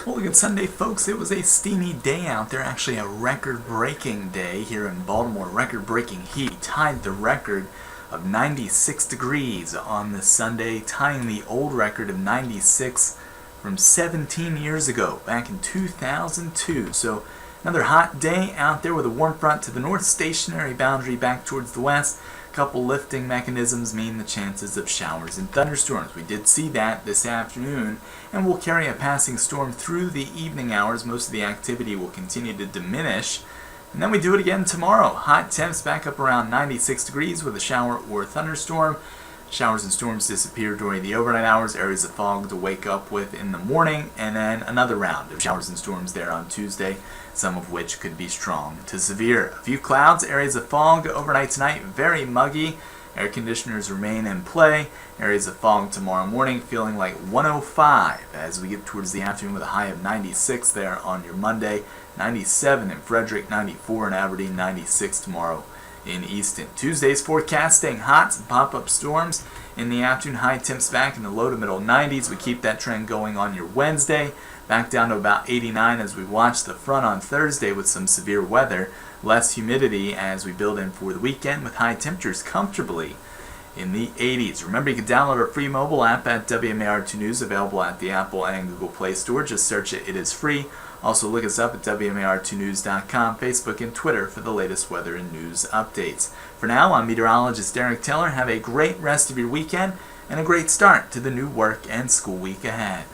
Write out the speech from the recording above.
Well, good Sunday, folks. It was a steamy day out there, actually a record-breaking day here in Baltimore. Record-breaking heat tied the record of 96 degrees on this Sunday, tying the old record of 96 from 17 years ago, back in 2002. So another hot day out there with a warm front to the north, stationary boundary back towards the west. A couple lifting mechanisms mean the chances of showers and thunderstorms. We did see that this afternoon, and we'll carry a passing storm through the evening hours. Most of the activity will continue to diminish. And then we do it again tomorrow. Hot temps back up around 96 degrees with a shower or thunderstorm. Showers and storms disappear during the overnight hours. Areas of fog to wake up with in the morning. And then another round of showers and storms there on Tuesday, some of which could be strong to severe. A few clouds, areas of fog overnight tonight, very muggy. Air conditioners remain in play. Areas of fog tomorrow morning, feeling like 105 as we get towards the afternoon with a high of 96 there on your Monday. 97 in Frederick, 94 in Aberdeen, 96 tomorrow in Easton. Tuesday's forecasting hot, some pop-up storms in the afternoon. High temps back in the low to middle 90s. We keep that trend going on your Wednesday. Back down to about 89 as we watch the front on Thursday with some severe weather. Less humidity as we build in for the weekend with high temperatures comfortably in the 80s. Remember, you can download our free mobile app at WMAR2 News, available at the Apple and Google Play Store. Just search it. It is free. Also, look us up at WMAR2News.com, Facebook, and Twitter for the latest weather and news updates. For now, I'm meteorologist Derek Taylor. Have a great rest of your weekend and a great start to the new work and school week ahead.